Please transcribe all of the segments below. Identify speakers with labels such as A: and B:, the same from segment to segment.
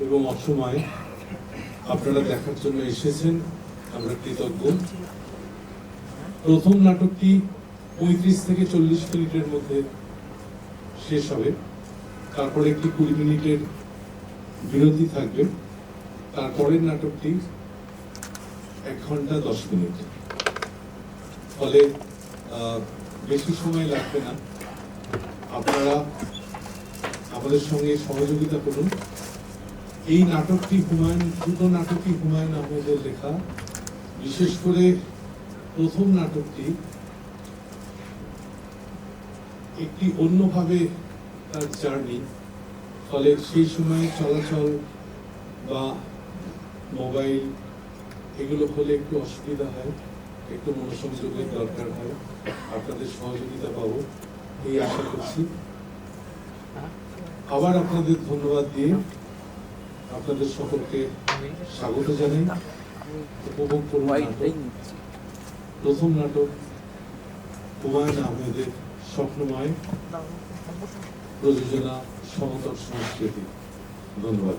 A: এবং অসময়ে আপনারা দেখার জন্য এসেছেন, আমরা কৃতজ্ঞ। প্রথম নাটকটি 35 থেকে 40 মিনিটের মধ্যে শেষ হবে, তারপরে একটি 20 মিনিটের বিরতি থাকবে, তারপরের নাটকটি 1 ঘন্টা 10 মিনিট, ফলে বেশি সময় লাগবে না। আপনারা আমাদের সঙ্গে সহযোগিতা করুন। এই নাটকটি দুটো নাটকই হুমায়ুন আহমেদের লেখা। বিশেষ করে প্রথম নাটকটি একটি অন্যভাবে তার জার্নি, ফলে সেই সময় চলাচল বা মোবাইল এগুলো হলে একটু অসুবিধা হয়, একটু মনোসংযোগের দরকার হয়। আপনাদের সহযোগিতা পাবো এই আশা করছি। আবার আপনাদের ধন্যবাদ দিয়ে আপনাদের সকলকে স্বাগত জানাই। উপভোগ করুন প্রথম নাটক হুমায়ুন আহমেদের স্বপ্নময়, প্রযোজনা সমতট সংস্কৃতি। ধন্যবাদ।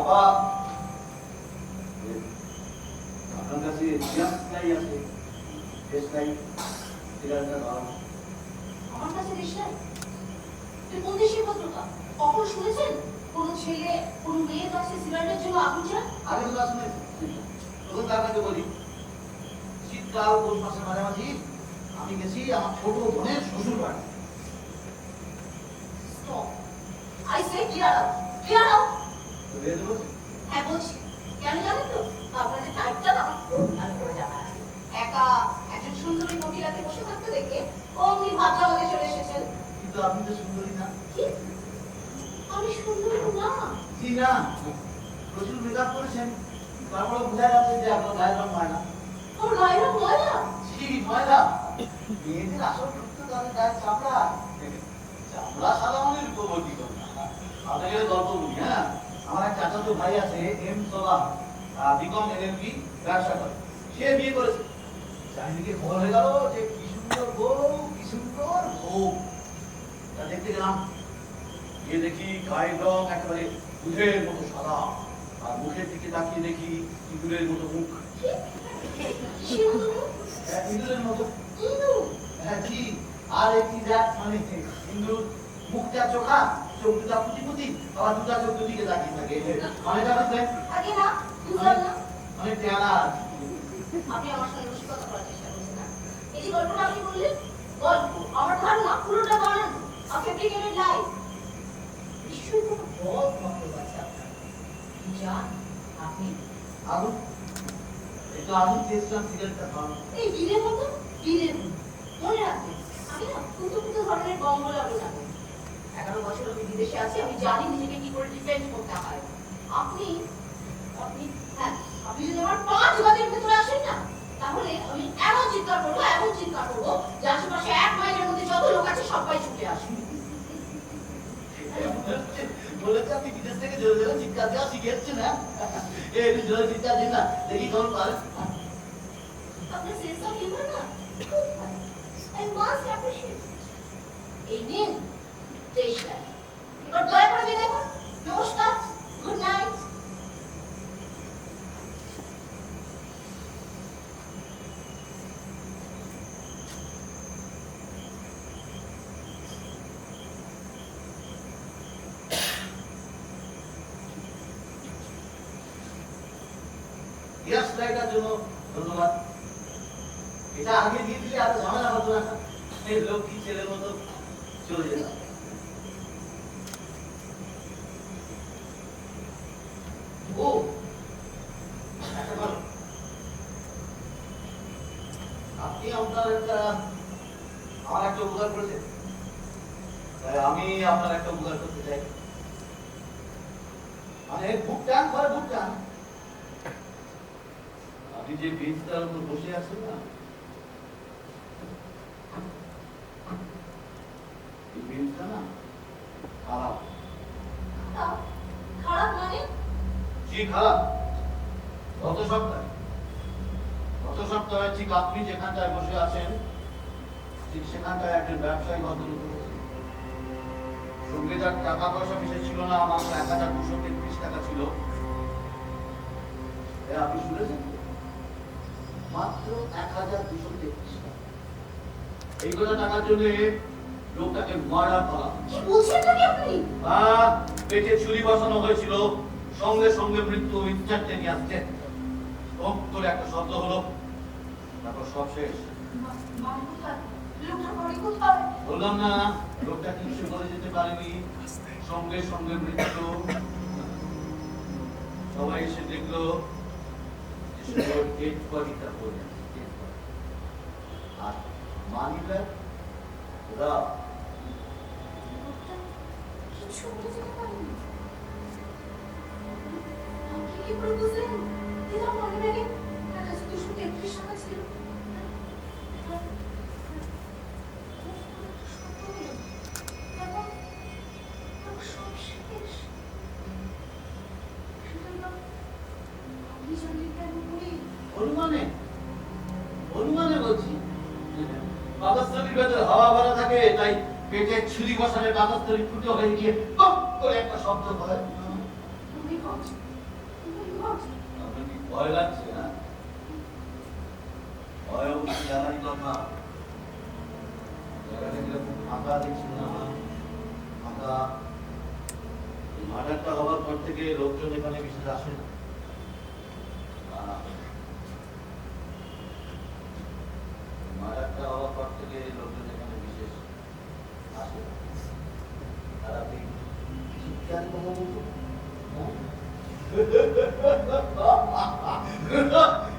B: বাবা আপনার কাছে নাই আছে শেষ নাই সিগারেটটা দাও।
C: আমার কাছে দেশ নাই? তুই কোন দেশের পত্রিকা? কখন শুনেছেন কোন ছেলে কোন মেয়ের কাছে সিগারেটের জন্য আগুন চায়?
B: আগে তো শুনেছি, তখন তার কাছে বলি শীতকাল পৌষ মাসের মাঝামাঝি আমি গেছি আমার ছোট বোনের শ্বশুর বাড়ি।
C: Stop, I say clear out, clear out.
B: তো বের দেবো
C: হ্যাঁ বলছি, কেন জানেন তো? আপনাদের টাইপটা না আমার খুব ভালো করে জানা আছে। একা একজন সুন্দরী মহিলাকে বসে থাকতে দেখে অমনি ভাত জমাতে চলে এসেছেন।
B: কিন্তু আপনি তো সুন্দরী না।
C: কি? আমি সুন্দরী না?
B: জি না, প্রচুর মেকআপ করেছেন, তারপরে বোঝা যাচ্ছে যে আপনার গায়ের রং ময়না।
C: আমার গায়ের রং ময়লা?
B: জি ময়না। মেয়েদের আসল রূপ তো তাদের গায়ের চামড়া। চামড়া সাদা মানে রূপবতী কি করে? আপনাকে একটা গল্প বলি, হ্যাঁ। আমার এক চাচাতো ভাই আছে এম সোলা, বিকম এলএলবি ব্যবসা করে। সে বিয়ে করেছে, চারিদিকে খবর হয়ে গেল যে কি সুন্দর বউ, কি সুন্দর বউ। তা দেখতে গেলাম, গিয়ে দেখি গায়ের রং একেবারে দুধের মতো সাদা, আর মুখের দিকে তাকিয়ে দেখি ইঁদুরের মতো মুখ। হ্যাঁ, ইঁদুরের মতো। হ্যাঁ জি, আর একটি জাত মানে ইঁদুর মুখটা চোখা, চোখ দুটা পুঁতি পুঁতি, আবার দুটা চোখ দুদিকে তাকিয়ে থাকে। মানে বুঝলেন?
C: আগে না, বুঝলাম না।
B: মানে পেয়ারা।
C: আপনি আমার সঙ্গে রসিকতা করার চেষ্টা করছেন না? এই যে গল্পটা আপনি বললেন, গল্প আমার ধারণা পুরোটা বানানো, a fabricated lie। নিশ্চয়ই কোনো বদ মতলব আছে আপনার। জান, আপনি
B: আগুন, একটু আগুন চেয়েছিলাম সিগারেটটা খাওয়ানো।
C: এই বীরের মতো, বীরের মতো। মনে রাখবেন, আমি না কুতো কুতো ধরনের বঙ্গ লাগে না। 11 বছর আমি বিদেশে আছি, আমি জানি নিজেকে কি করে ডিফেন্ড করতে হয়। আপনি আপনি হ্যাঁ, আপনি যদি আমার 5 গজের ভেতরে আসেন না, তাহলে আমি এমন চিৎকার করবো যে আশেপাশে 1 মাইলের মধ্যে যত লোক আছে সবাই ছুটে আসবে।
B: বলেছে আপনি বিদেশ থেকে জোরে জোরে চিৎকার দেওয়া শিখেছেন, হ্যাঁ? একটু জোরে চিৎকার দিন না, দেখি কেমন পারেন।
C: আপনার সেন্স অফ হিউমার না খুব ভালো। I must appreciate. এই নিন দেশলাই। এবার দয়া করে বিদায় করুন। নমস্কার, গুড নাইট।
B: গ্যাস লাইটার জন্য ধন্যবাদ। এটা আগে দিয়ে দিলে আর ঝামেলা হতো না। এই লক্ষ্মী ছেলের মতো চলে যেত। ও একটা কথা, আপনি আপনার আমার একটা উপকার করেছেন, তাই আমি আপনার একটা উপকার করতে চাই। মানে বুক টান করে বুক টান। আপনি যে বেঞ্চটার উপর বসে আছেন না, এই বেঞ্চটা না খারাপ।
C: খারাপ মানে?
B: জি খারাপ। গত সপ্তাহে ঠিক আপনি যেখানটায় বসে আছেন, ঠিক সেখানটায় একজন ব্যবসায়ী ভদ্রলোক রয়েছে। সঙ্গে তার টাকা পয়সা বেশি ছিল না, মাত্র 1233 টাকা ছিল। আপনি শুনেছেন? মাত্র 1233 টাকা। এই কটা টাকার জন্য লোকটাকে মার্ডার করা।
C: কি বলছেন নাকি আপনি?
B: পেটে ছুরি বসানো হয়েছিল, সঙ্গে সঙ্গে মৃত্যু ইনস্ট্যান্টেনিয়াস ডেথ। ওক করে একটা শব্দ হলো, তারপর সব শেষ।
C: মানে কোথায়? লোকটা বাড়ি কোথায়?
B: বললাম না, লোকটা কিছু করে যেতে পারেনি, সঙ্গে সঙ্গে মৃত্যু। সবাই এসে দেখলো ডেড বডিটা পড়ে আছে। আর মানি ব্যাগ ওরা
C: লোকটা কিছু বলে যেতে পারেনি। আপনি কি করে বুঝলেন? দিদা মনে ব্যাগে 1233 টাকা ছিল। সব শেষ। আপনি জানলেন কেন বলি?
B: অনুমানে বলছি, পাকস্থলীর ভেতরে হাওয়া ভরা থাকে, তাই পেটে ছুরি বসালে পাকস্থলী ফুটো হয়ে গিয়ে টপ করে একটা শব্দ হয়।
C: ভূমিকম্প।
B: ভয় লাগছে না? ভয় অবশ্য জানারই কথা। জায়গাটা কিরকম ফাঁকা দেখছি না? ফাঁকা। মার্ডারটা হওয়ার পর থেকে লোকজন এখানে বিশেষ আসে না। মার্ডারটা হওয়ার পর থেকে লোকজন এখানে বিশেষ আসে না। আর আপনি চিৎকার কথা বলুন।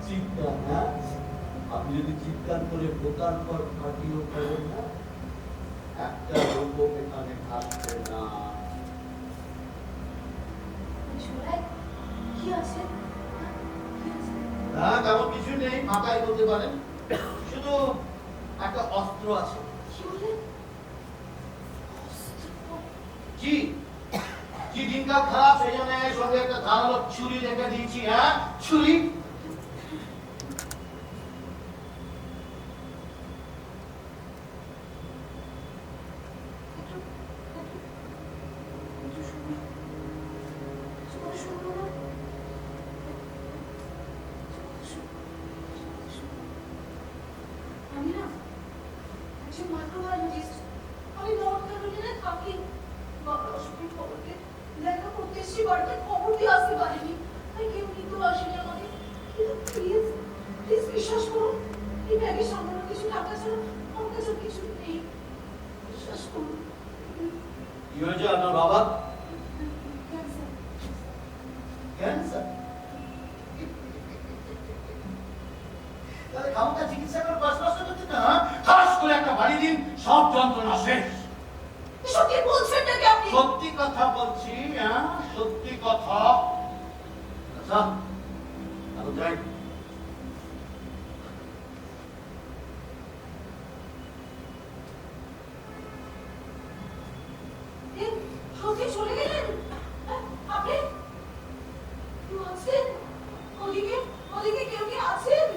B: চিৎকার না? আপনি যদি চিৎকার করে বোতার পর ফাটিয়েও করেন না, একটা লোক এখানে থাকবে না।
C: কি আছে?
B: না, তেমন কিছু নেই, ফাঁকাই বলতে পারেন। শুধু একটা অস্ত্র আছে।
C: কি বলে?
B: জি জি, দিনকাল খারাপ, সেই জন্য সঙ্গে একটা ধারালো ছুরি রেখে দিয়েছি। হ্যাঁ, ছুরি।
C: আমি না একজন মাইক্রোবায়োলজিস্ট। আমি নর্থ ক্যারোলিনায় থাকি। বাবার অসুখের খবরকে দেখা করতে এসেছি, বাড়িতে খবর দিয়ে আসতে পারিনি। তাই কেউ নিতেও আসেনি আমাকে। কিন্তু প্লিজ প্লিজ বিশ্বাস করুন, এই ব্যাগে সামান্য কিছু টাকা ছাড়া আমার কাছে কিছু নেই। বিশ্বাস করুন।
B: কি হয়েছে আপনার বাবা?
C: ক্যান্সার।
B: ক্যান্সার? তাহলে খামোখা চিকিৎসা করে বাঁচবাস করতে না, ঠাস করে একটা বাড়ি দিন, সব যন্ত্রণা শেষ।
C: এসব কি বলছেন নাকি আপনি?
B: সত্যি কথা বলছি। হ্যাঁ, সত্যি কথা। আচ্ছা, এখন যাই।
C: সত্যি চলে গেলেন? আপনি কেউ আছেন? ওদিকে ওদিকে কেউ কি আছেন?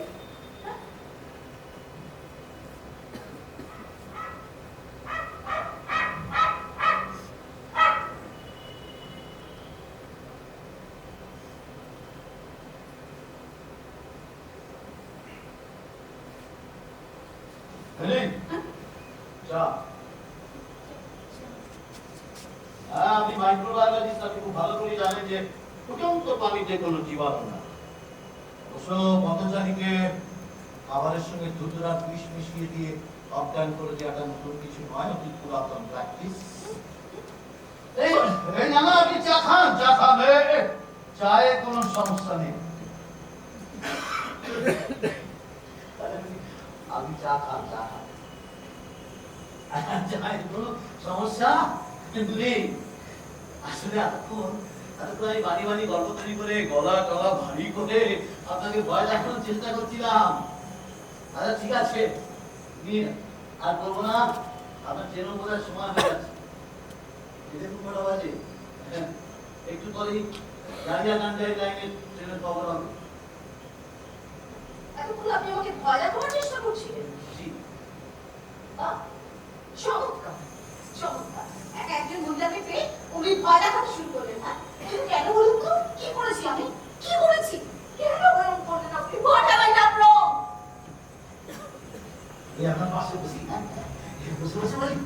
B: আপনি মাইক্রোবায়োলজিস্ট, আপনি খুব ভালো করে জানেন যে ফুটন্ত পানিতে কোনো জীবাণু না। অবশ্য পথচারীকে খাবারের সঙ্গে ধুতরা বিষ মিশিয়ে দিয়ে অজ্ঞান করে দেওয়াটা নতুন কিছু নয়, অতি পুরাতন প্র্যাকটিস। এই না, আপনি চা খান, চা খান। চায়ে কোনো সমস্যা নেই। আপনি চা খান, চা খান। চায়ের কোনো সমস্যা নেই। আসলে এতক্ষণ আমি বাড়ি বাড়ি গল্প তৈরি করে গলা টলা ভারী করে আপনাকে ভয় দেখানোর চেষ্টা করছিলাম। আচ্ছা ঠিক আছে, আর করবো না। আপনার ট্রেনও বোঝার সময় হয়ে যাচ্ছে। দেখুন কটা বাজে, একটু পরেই গাড়িয়া গান্ডাই লাইনের ট্রেনের খবর হবে।
C: এতক্ষণ আপনি আমাকে ভয় দেখানোর চেষ্টা করছিলেন?
B: জি।
C: চমৎকার চমৎকার। একজন মহিলাকে পেয়ে উনি ভয় দেখাতে শুরু করলেন। না কিন্তু কেন বলুন তো? কি করেছি আমি? কি করেছি? কেন এরকম করলেন আপনি? হোয়াট হ্যাভ আই ডান রং?
B: এই আপনার পাশে বসি, বসে বসে বলি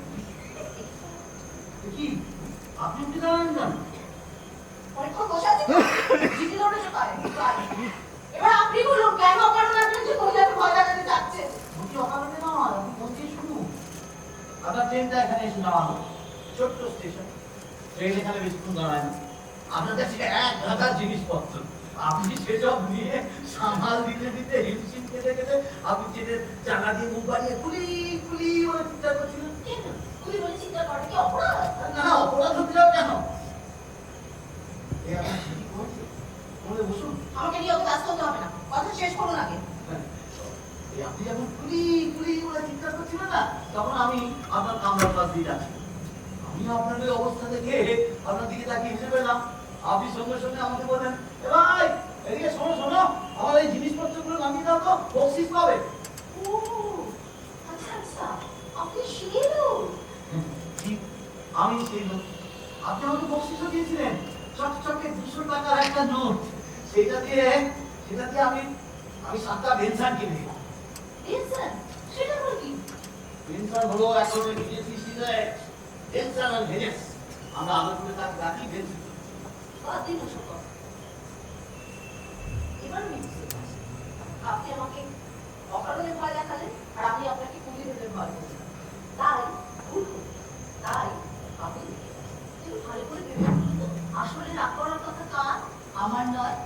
B: কি আপনি কি জানেন না?
C: অনেকক্ষণ বসে আছি তো? জিতে ধরেছে পারে। এবার আপনি বলুন কেন অকারণ আপনার যে মহিলাকে ভয় দেখাতে যাচ্ছেন?
B: বুঝি অকারণে নয়, আপনি বলছি শুনুন। আপনার ট্রেনটা এখানে এসে নামানো, ছোট্ট স্টেশন। ট্রেন এখানে বেশিক্ষণ দাঁড়ায় না। আপনার কাছে এক গাদা জিনিসপত্র, আপনি সেসব নিয়ে সামাল দিতে দিতে হিমশিম খেতে খেতে আপনি ট্রেনের জানলা দিয়ে মুখ বাড়িয়ে কুলি কুলি বলে চিন্তা করছিলেন।
C: কেন উনি বলে চিন্তা করে কি অপরাধ?
B: না, অপরাধ হতে যাও কেন? এই আপনার ঠিকই করছে, বলে বসুন।
C: আমাকে নিয়ে অত ব্যস্ত হতে হবে না, কথা শেষ করুন আগে।
B: আপনি যখন কুলি কুলি বলে চিৎকার করছিলেন না, তখন আমি আপনার কামরার পাশ দিয়ে যাচ্ছি। আমি আপনার ওই অবস্থা দেখে আপনার দিকে তাকিয়ে হেসে পেলাম। আপনি সঙ্গে সঙ্গে আমাকে বললেন, এ ভাই এদিকে শোনো শোনো, আমার এই জিনিসপত্রগুলো নামিয়ে দাও তো, বকশিস পাবে।
C: ও আচ্ছা আচ্ছা, আপনি সেই লোক।
B: জি, আমি সেই লোক। আপনি আমাকে বকশিসও দিয়েছিলেন, চকচকে 200 টাকার একটা নোট। সেটা দিয়ে সেটা দিয়ে আমি 7টা বেনসান কিনে দিলাম।
C: বেনসান সেটা হলো কি?
B: বেনসান হলো এক ধরনের বিদেশি সিগারেট। বেনসান আর ভেনেস আমরা আগে করে তাকে রাখি বেনসান।
C: বাদ দিন ওসব কথা। এবার আমি বুঝতে পারছি আপনি আমাকে অকারণে ভয় দেখালেন আর আমি আপনাকে কুলি ধরে ভয় করলাম। তাই ভুল করলাম। তাই আপনি কিন্তু ভালো করে ভেবে বলুন তো, আসলে রাগ করার কথা কার? আমার নয়।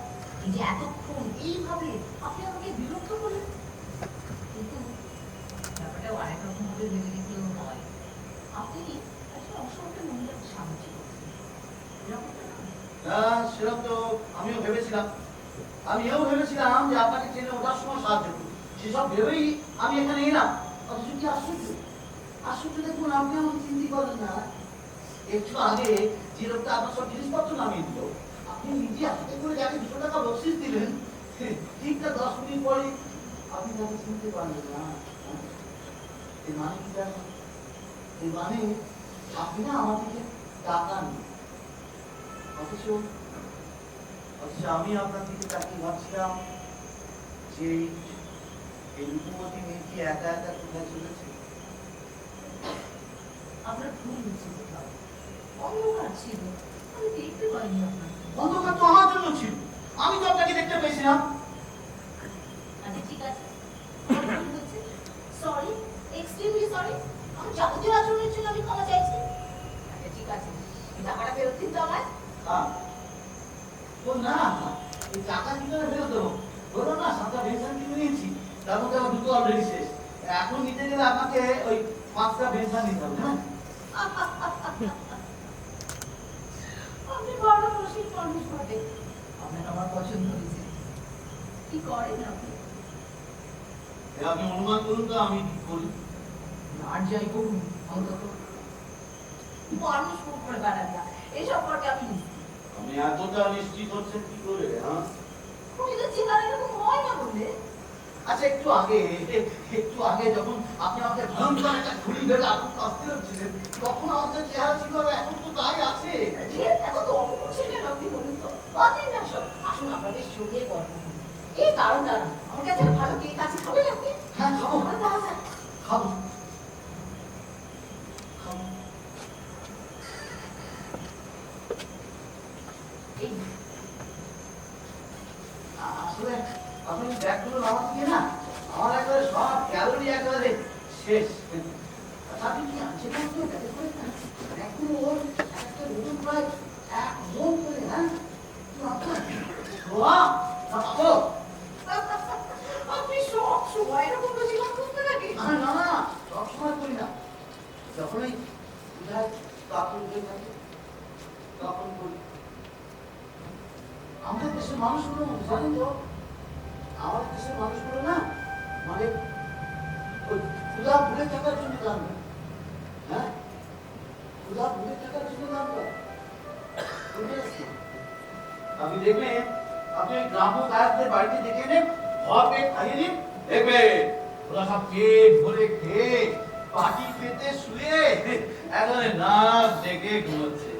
C: এই যে এতক্ষণ এইভাবে আপনি আমাকে বিরক্ত করলেন, কিন্তু ব্যাপারটা আরেক রকম ভাবে ভেবে দেখলেও হয়। আপনি আসলে অসংখ্য মহিলাকে সাহায্য করছেন, এরকমটা না?
B: সেরকম তো আমিও ভেবেছিলাম যে আপনাকে ট্রেনে ওঠার সময় সাহায্য করব। সেসব ভেবেই আমি এখানে এলাম। অথচ কি আশ্চর্য দেখুন, আপনি আমাকে চিন্তা করেন না। একটু আগে যে লোকটা আপনার সব জিনিসপত্র নামিয়ে দিল, আপনি নিজে হাতে করে যাকে 200 টাকা বকশিস দিলেন, ঠিক তার 10 মিনিট পরে আপনি তাকে চিনতে পারলেন না। এর মানে কি জানেন? এর মানে আপনি না আমার দিকে টাকা নেই, অথচ আমি আপনার দিকে তাকিয়ে ভাবছিলাম যে এই রূপবতী মেয়েটি একা একা কোথায় চলেছে।
C: আপনার ভুল হচ্ছে কোথাও। অন্ধকার ছিল, আমি দেখতে পাইনি আপনাকে।
B: অন্ধকার তো আমার জন্য ছিল, আমি তো আপনাকে দেখতে পেয়েছিলাম।
C: আচ্ছা ঠিক আছে, আমার ভুল হচ্ছে। Sorry, extremely sorry. আমার যাবতীয় আচরণের জন্য আমি ক্ষমা চাইছি। আচ্ছা ঠিক আছে, এই টাকাটা ফেরত দিন তো আমায়।
B: ও না, এই টাকা কি করে ফেরত দেবো? বলো না 7টা বেনসান কিনে নিয়েছি, তার মধ্যে আমার 2টো অলরেডি শেষ। এখন নিতে গেলে আপনাকে ওই 5টা বেনসান নিতে হবে। হ্যাঁ,
C: আপনি বড় রসিক মানুষ বটে। আপনার আমার পছন্দ হয়েছে। কি করেন আপনি?
B: আপনি অনুমান করুন তো আমি কি করি।
C: আর যাই করুন, অন্তত মানুষ মুখ করে বেড়ান না, এই সম্পর্কে আমি নিশ্চিত।
B: আমি এতটা নিশ্চিত হচ্ছেন কি করে? হ্যাঁ,
C: খুনিদের চেহারা এরকম হয় না বললে?
B: আচ্ছা একটু আগে যখন আপনি আমাকে ভয়ঙ্কর একটা ঘুড়ি ধরে আপনি আসতে হচ্ছিলেন, তখন আমাদের চেহারা ছিল, এখন তো তাই আছে।
C: এখন তো অঙ্ক করছেন কেন আপনি বলুন তো? বাতিল না সব। আসুন আপনাদের সঙ্গে গল্প করি। এই কারণ দাঁড়ান, আমার কাছে ভালো কেক আছে, খাবেন আপনি?
B: হ্যাঁ খাবো,
C: তাহলে
B: খাবো।
C: এই
B: আসলে আপনি ব্যাগগুলো নামাতে গিয়ে না আমার একেবারে সব ক্যালোরি একেবারে শেষ। আচ্ছা, আপনি কি আনছেন বলতে ব্যাগে করে না? ব্যাগগুলো ওর একটা ওজন প্রায় 1 মণ করে। হ্যাঁ, কি ভাবছেন? বাহ, বাবা,
C: আপনি সব সময় এরকম রসিকতা করতে নাকি?
B: না না, সবসময় করি না, যখনই বুঝায় তখন উঠে থাকে তখন করি। আমাদের দেশের মানুষগুলো জানেন তো, আমাদের দেশের মানুষগুলো না মানে ওই ক্ষুধা ভুলে থাকার জন্য জানবে। হ্যাঁ, ক্ষুধা ভুলে থাকার জন্য জানবে। আপনি দেখবেন, আপনি ওই গ্রাম্য গায়কদের বাড়িতে দেখে নেন, ভর পেট খাইয়ে দিন, দেখবে ওরা সব পেট ভরে খেয়ে পাটি পেতে শুয়ে একেবারে নাক ডেকে ঘুমোচ্ছে।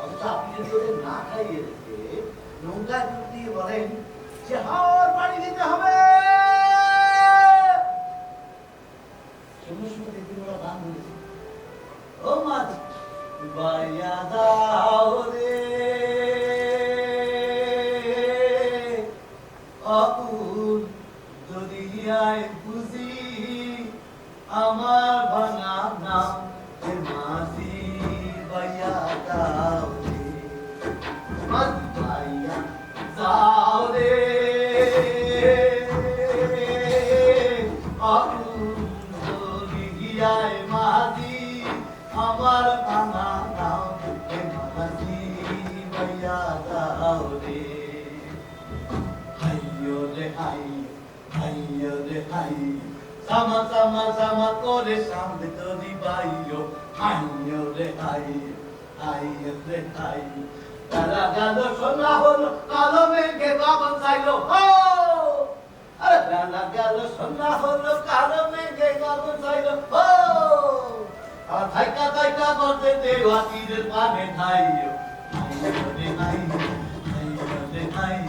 B: অথচ আপনি যদি ওদের না খাইয়ে রেখে নৌকা দিয়ে বলেন যে হাওয়ার পানি দিতে হবে, সঙ্গে সঙ্গে দেখবেন ওরা গান ধরেছে, ও মাছ বাইয়া দাও রে অকুল দরিয়ায় বুঝি আমার ভাঙা নাম মাঝি বাইয়া দাও রে, মাছ বাইয়া দাও রে অকুল দরিয়ায় মাঝি আমার ভাঙা নাম মাঝি বাইয়া দাও রে। হাইয়ো রে হাইয়ো রে হাই, সামা সামা সামা করে সামনে তরি বাইয়ো, হাইয়ো রে হাইয়ো রে হাই। তারা গেল সোনা হলো কালো মেঘে গগন চাইলো, ও আরে বেলা গেল সোনা হলো কালো মেঘে গগন চাইলো, ও আর থাইকা থাইকা করতে দেওয়া তীরের পানে ঠাইয়ো, হাইয়ো রে হাইয়ো রে হায়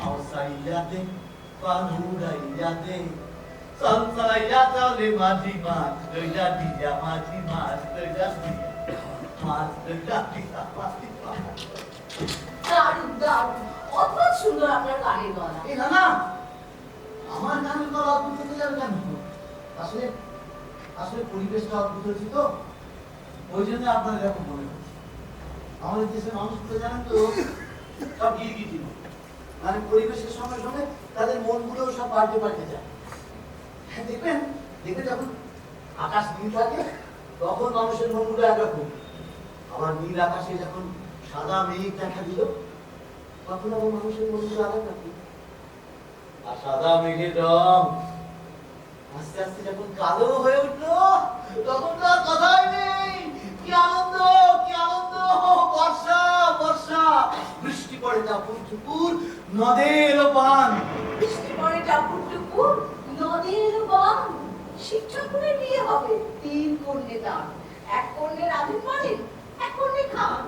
B: আওসাইয়াতে পাহুরাইয়াতে সংসাইয়া চলে মাঝি মাছ লইয়া দিয়া মাঝি মাছ লইয়া দিয়া মাছ লইয়া দিয়া মাঝি মাছ।
C: দারুণ দারুণ, অদ্ভুত সুন্দর আপনার গানের গলা।
B: এই না না, আমার গানের গলা অদ্ভুত হতে যাবে কেন? আসলে আসলে পরিবেশটা অদ্ভুত হয়েছে তো, ওই জন্য আপনার এরকম মনে হচ্ছে। আমাদের দেশের মানুষগুলো জানেন তো সব গিরগিটি, মানে পরিবেশের সঙ্গে সঙ্গে তাদের মনগুলো সব পাল্টে পাল্টে যায়। হ্যাঁ, দেখবেন দেখবেন যখন আকাশ নীল থাকে তখন মানুষের মনগুলো একরকম, আবার নীল আকাশে যখন সাদা মেঘ দেখা দিল তখন আবার মানুষের মনগুলো আলাদা থাকে। আর সাদা মেঘের রং আস্তে আস্তে যখন কালো হয়ে উঠলো তখন তো আর কথাই নেই। কি আনন্দ, কি আনন্দ! বর্ষা বর্ষা, বৃষ্টি পড়ে টাপুর টুপুর, নদের পান।
C: বৃষ্টি পড়ে টাপুর টুপুর, নদের বান। শিব ঠাকুরের বিয়ে হবে, 3 কন্যে দান। 1 কন্যে রাধুন পারেন, 1 কন্যে খান,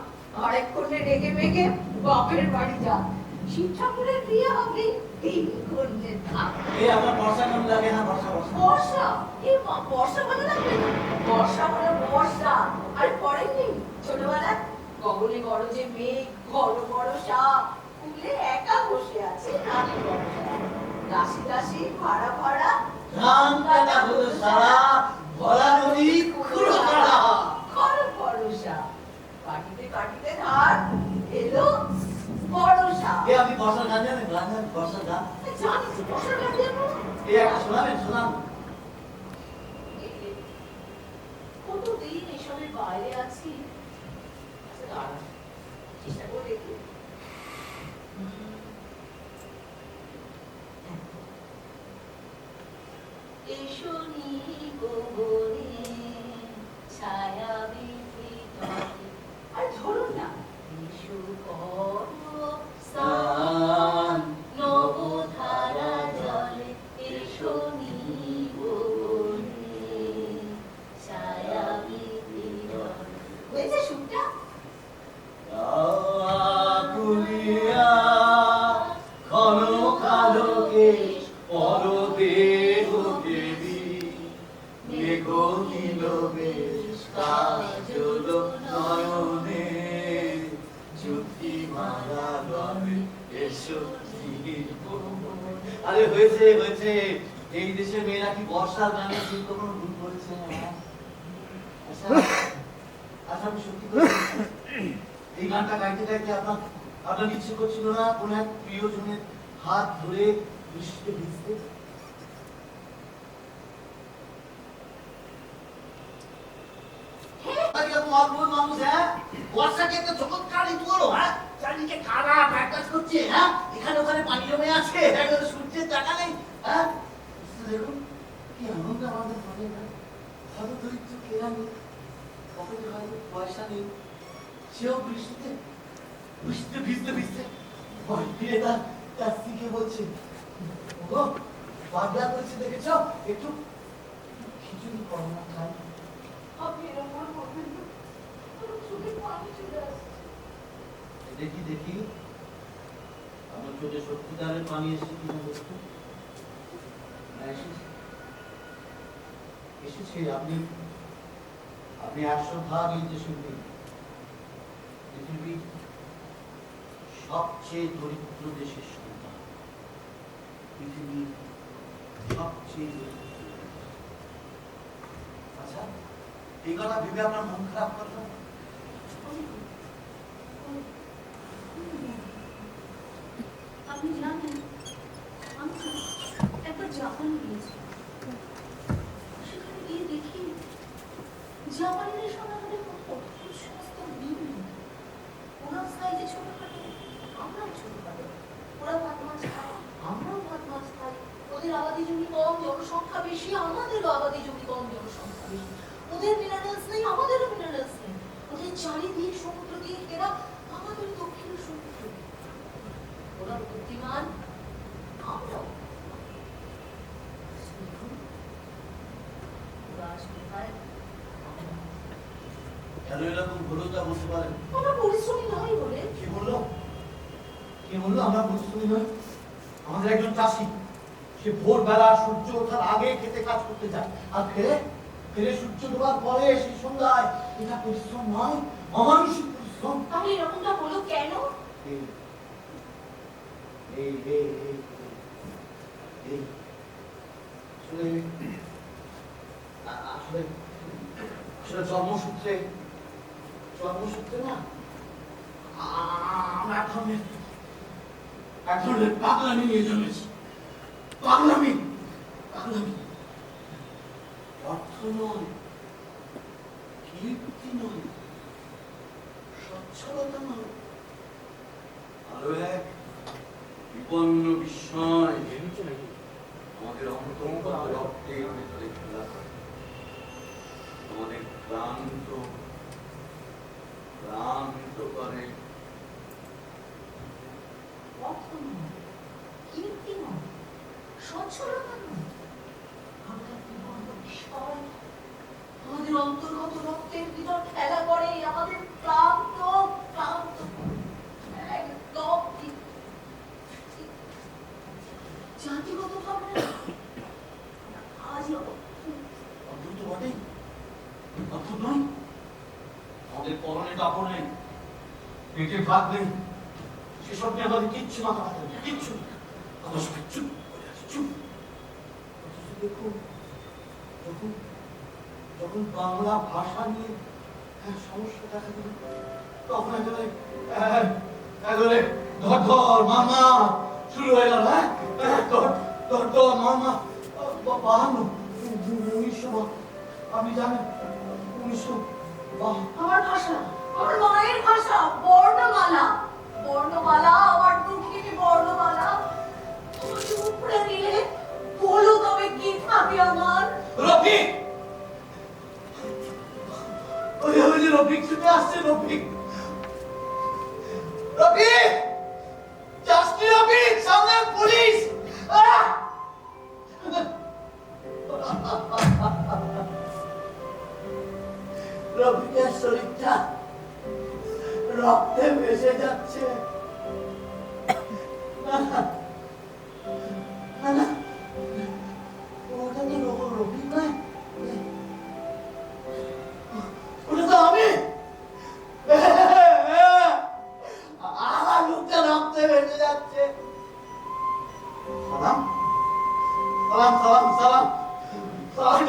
C: আর 1 কন্যে রেগে মেগে বাপের বাড়ি যান। শিব ঠাকুরের বিয়ে হবে, 3 কন্যে দান।
B: এই আমার বর্ষা কেমন লাগে? না বর্ষা বর্ষা
C: বর্ষা, এই বর্ষা ভালো লাগবে না? বর্ষা হলো বর্ষা। আর পড়েননি ছোটবেলায় গগনে গরজে মেঘ, বড় বড় সাপ, কুলে একা বসে আছে রানী বর্ষা। দাসী দাসী ভাড়া ভাড়া,
B: ধান কাটা হলো সারা, ভরা নদী খুঁড়ো কাটা।
C: খর ভরসা, কাটিতে কাটিতে ধার এলো বর্ষা।
B: এই আপনি বর্ষার গান জানেন? গান জানেন বর্ষার গান?
C: জানি তো বর্ষার গান জানো?
B: এই একটা শোনাবেন? শোনান।
C: কতদিন এসবের বাইরে আছি। আচ্ছা দাঁড়া, চেষ্টা করে দেখি। এসো নি গগনে ছায়া বিকৃতকে। আর ধরুন না, এসো করো স্নান নবধারা জলে, এসো নি গগনে ছায়া বিকৃতকে। হয়েছে সুরটা?
B: আকুলিয়া ঘন কালো কেশ পরদেহ দেবী, মেঘ নীল বেশ কাজল নয়নে, জ্যোতি মালা গলে এসো জীবনে। আরে হয়েছে হয়েছে, এই দেশের মেয়েরা কি বর্ষার গানে কিন্তু কোনো ভুল করেছে? আচ্ছা আচ্ছা, আমি সত্যি করে এই গানটা গাইতে গাইতে আপনার ইচ্ছে করছিল না কোনো এক প্রিয়জনের হাত ধরে বৃষ্টিতে ভিজতে? অদ্ভুত মানুষ, হ্যাঁ? বর্ষাকে একটা চমৎকার ঋতু হলো, হ্যাঁ? চারিদিকে খারাপ এক কাজ করছে, হ্যাঁ? এখানে ওখানে পানি জমে আছে, একেবারে সূর্যের টাকা নেই, হ্যাঁ? দেখুন কি আনন্দ আমাদের মনে, হ্যাঁ? হয়তো দরিদ্র কেরা নেই, পকেটে হয়তো পয়সা নেই, সেও বৃষ্টিতে বৃষ্টিতে ভিজতে ভিজতে ভয় ফিরে তার স্ত্রীকে বলছে, ওগো পাগলা করেছে দেখেছ, একটু খিচুড়ি কম না খাই।
C: আপনি এরকম করবেন না, আমার চোখে পানি চলে আসছে।
B: দেখি দেখি আমার চোখে সত্যিকারের পানি এসেছে কিনা দেখুন। এসেছে। আপনি 100 ভাগ এই দেশের মেয়ে, পৃথিবীর সবচেয়ে দরিদ্র দেশের সন্তান, পৃথিবীর সবচেয়ে দরিদ্র দেশ। আচ্ছা, এই কথা ভেবে আপনার মন খারাপ করলো?
C: আপনি জানেন আমি একবার জাপান গিয়েছি, সেখানে গিয়ে দেখি জাপানিদের সঙ্গে আমাদের অদ্ভুত সমস্ত মিল। ওরা সাইজে ছোটখাটো, আমরাও ছোটখাটো। ওরা ভাত মাছ খায়, আমরাও ভাত মাছ খাই। ওদের আবাদি জমি কম, জনসংখ্যা বেশি, আমাদেরও আবাদি জমি কম, জনসংখ্যা বেশি। ওদের মিনারেলস নেই, আমাদেরও মিনারেলস নেই। ওদের চারিদিক সমুদ্র দিয়ে ঘেরা, আমাদের দক্ষিণ সমুদ্র। ওরা বুদ্ধিমান, আমরাও। ওরা আসলে হয়
B: কেন এরকম হলো তা বলতে পারেন?
C: আমরা পরিশ্রমী নই বলে।
B: কি বললো? কি কে বললো আমরা পরিশ্রমী নই? আমাদের একজন চাষি, সে ভোরবেলা সূর্য ওঠার আগে খেতে কাজ করতে যায়, আর ফেরে ফেরে সূর্য ডোবার পরে সেই সন্ধ্যায়। এটা পরিশ্রম নয়, অমানুষিক পরিশ্রম।
C: তাহলে এরকমটা হলো কেন?
B: এই এই এই এই এই আসলে আসলে আসলে জন্মসূত্রে না আমরা এক ধরনের পাগলামি নিয়ে জন্মেছি। পাগলামি অর্থ নয়, কীর্তি নয়, সচ্ছলতা নয়, আরো এক বিপন্ন বিস্ময় আমাদের অন্তর্গত রক্তের ভিতরে খেলা করে, আমাদের ক্লান্ত করে।
C: অর্থ নয়, কীর্তি নয়, সচ্ছলতা নয়, আমরা বিপন্ন বিস্ময় আমাদের অন্তর্গত রক্তের ভিতর খেলা করে, আমাদের ক্লান্ত একদম জাতিগত ভাবনা আজও
B: অদ্ভুত বটে, অদ্ভুত নয়। আমাদের পরনে কাপড় নেই, পেটে ভাত নেই, সেসব নিয়ে আমাদের কিচ্ছু মাথা ব্যথা নেই, কিচ্ছু না। আমরা সবাই চুপ করে আছি, চুপ। দেখুন, যখন বাংলা ভাষা নিয়ে সমস্যা দেখা দিল, তখন একেবারে ধর মামা শুরু হয়ে গেল। ধর মামা 1900 আপনি জানেন 1900
C: আমার ভাষা, আমার মায়ের ভাষা, বর্ণমালা, আমার দুঃখিনী বর্ণমালা। তোমাকে উপড়ে দিলে বলো তবে কি থাকে আমার?
B: রফিক, ওই যে রফিক ছুটে আসছে। রফিক যাসনি? রফিক, সামনে পুলিশ! রফিকের শরীরটা রক্তে ভেসে যাচ্ছে। না, ওটা তো রফিক নয়, ওটা তো আমি। আমার মুখটা রক্তে ভেসে যাচ্ছে। সালাম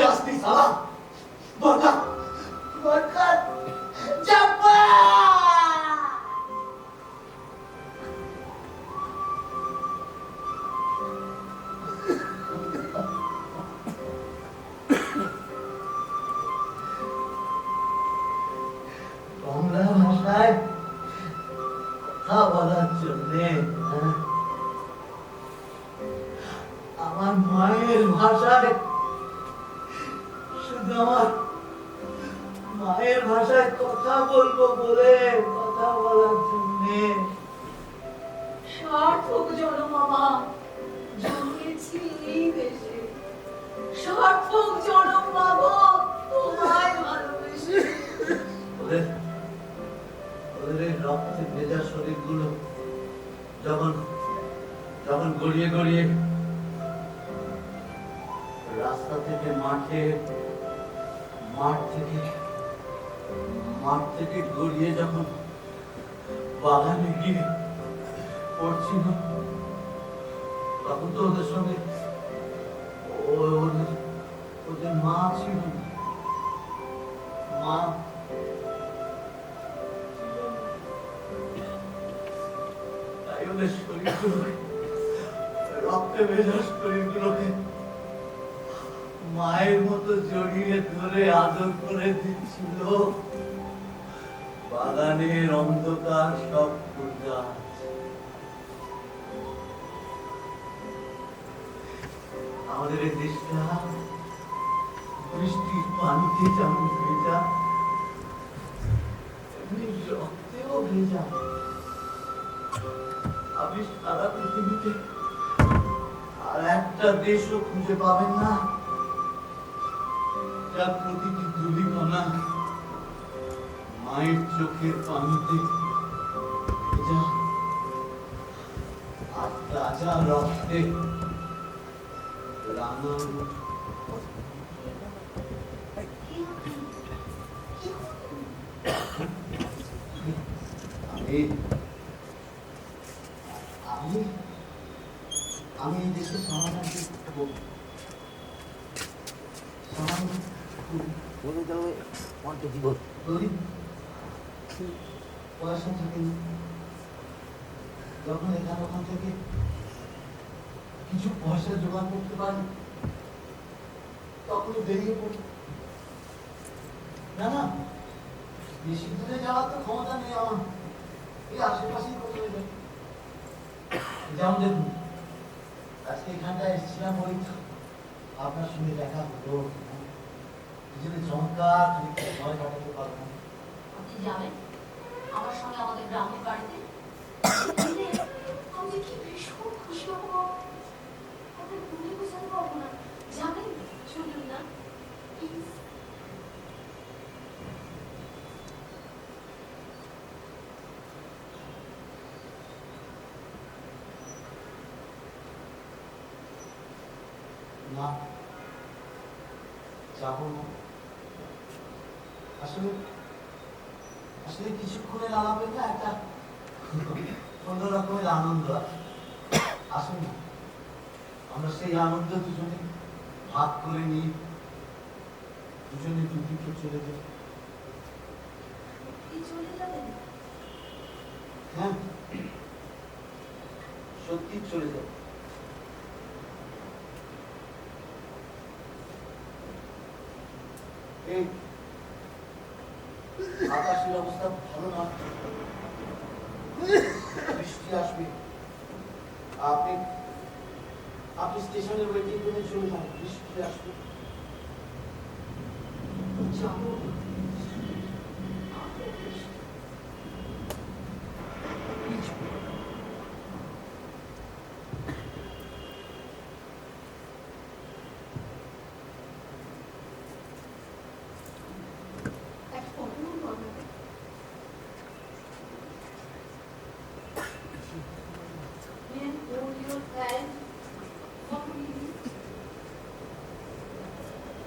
B: যাসনি? সালাম বরকত জাব্বা। বাংলা ভাষায় কথা বলার জন্যে আমার মায়ের ভাষায়, শুধু আমার মায়ের ভাষায় কথা বলবো বলে কথা বলার জন্যে
C: সার্থক জনম আমার, জন্মেছি এই দেশে। সার্থক জনম মাগো, তোমায় ভালোবেসে।
B: ওদের এই রক্তে ভেজা শরীরগুলো যখন গড়িয়ে রাস্তা থেকে মাঠ থেকে গড়িয়ে যখন বাগানে গিয়ে পড়ছিল, তখন তো ওদের সঙ্গে ওদের মা ছিল। মা তাই ওদের শরীরগুলোকে, রক্তে ভেজা শরীরগুলোকে মায়ের মতো জড়িয়ে ধরে আদর করে দিচ্ছিল বাগানের অন্ধকার সব ফুল গাছ। আমাদের এই দেশটা বৃষ্টির পানিতে যেমন ভেজা, এমনি রক্তেও ভেজা। আপনি সারা পৃথিবীতে আর একটা দেশও খুঁজে পাবেন না যার প্রতিটি ধূলিকণা মায়ের চোখের পানিতে ভেজা। কাঁচা রক্তে রাঙানো আমি আমি আমি এই দেশের সমাধানকে গরিব পয়সা থাকেনি যখন এখানে ওখান থেকে কিছু পয়সা জোগাড় করতে পারি তখনই বেরিয়ে পড়ি না না বেশি দূরে যাওয়ার তো ক্ষমতা নেই আমার এই আশেপাশেই কোথাও যাই যেমন দেখুন আজকে এখানটায় এসেছিলাম ওই আপনার সঙ্গে দেখা হলো এই জন্য চমৎকার সময় কাটাতে পারবো না
C: আপনি যাবেন আমার সঙ্গে আমাদের গ্রামের বাড়িতে গেলে আমি কি ভীষণ খুশি হবো আপনার ভুলে বোঝাতে পারবো না যাবেন চলুন না প্লিজ
B: না যাবো না আসলে আসলে কিছুক্ষণের আলাপে না একটা অন্য রকমের আনন্দ আছে আসুন না আমরা সেই আনন্দ দুজনে ভাগ করে নিই দুজনে দুদিকে চলে যাই
C: আপনি চলে যাবেন
B: হ্যাঁ সত্যি চলে যাই এই আকাশের অবস্থা ভালো না বৃষ্টি আসবে আপনি আপনি স্টেশনের ওয়েটিং রুমে চলে যান বৃষ্টি আসবে
C: যাবো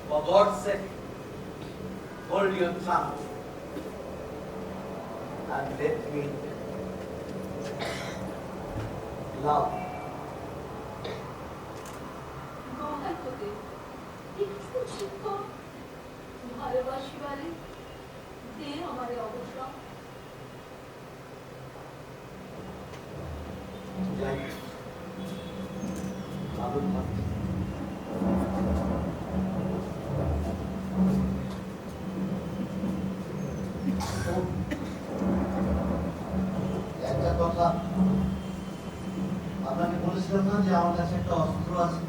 B: For God's sake, hold your tongue and let me love.
C: একটু চিত্ত ভালোবাসি বলে দে আমারে অবসর
B: যাই আদর পাচ্ছি একটা কথা আপনাকে বলেছিলাম না যে আমার কাছে একটা অস্ত্র আছে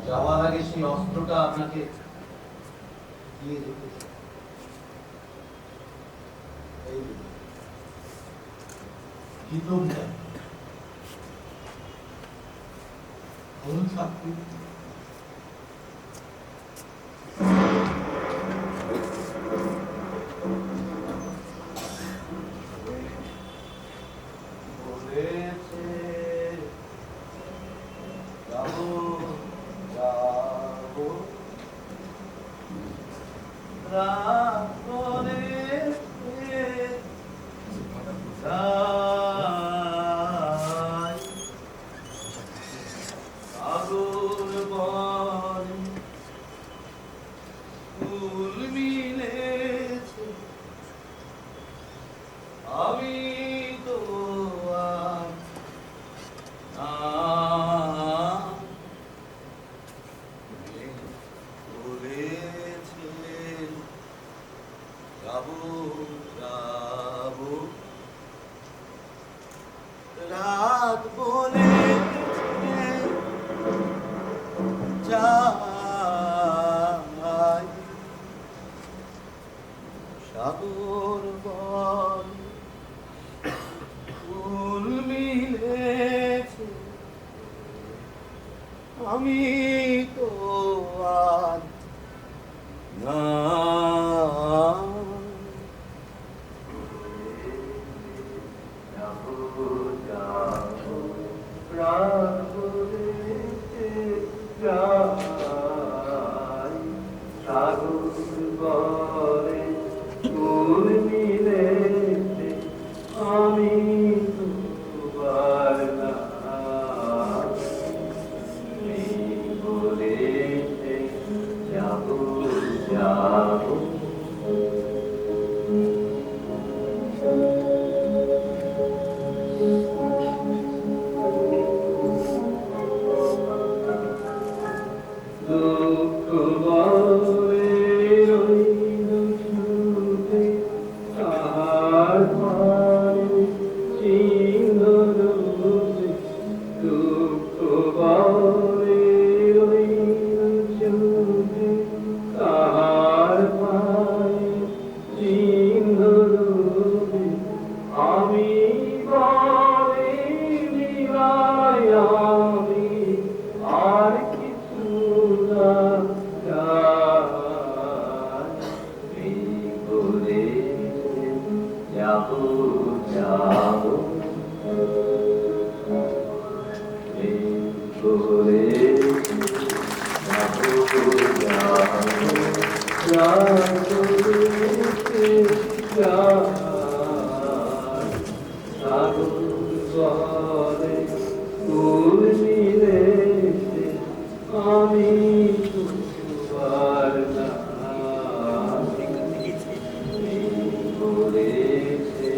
B: যাওয়ার আগে সেই অস্ত্রটা আপনাকে দিয়ে যেতে চাই। এই গীতমটা হলুদ থাকবে বলেছে যাবো যাবো রাত বলেছে যাই আগুন বনে ফুল মিলেছে আমি তো আর বলেছে যাবো যাবো রাত বলেছে যাই সাগর বল ফুল মিলেছে আমি তো আর না যাবো যাবো
D: সাগরে ফুল মিলেছে আমি তোমার নাম বলেছে যাবো যাবো দুঃখ বলে রইল ছুটে তাহার ঘরে চিহ্ন রূপে দুঃখ বলে রইল ছুটে তাহার ঘরে চিহ্ন রূপে আমি বলে বিদায় আমি আর কিছু না চাই বলে যাবো যাবো বলে যাবো যাবো সাগরে ফুল মিলেছে আমি তোমার নাম বলেছে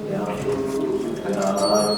D: যাবো যাবো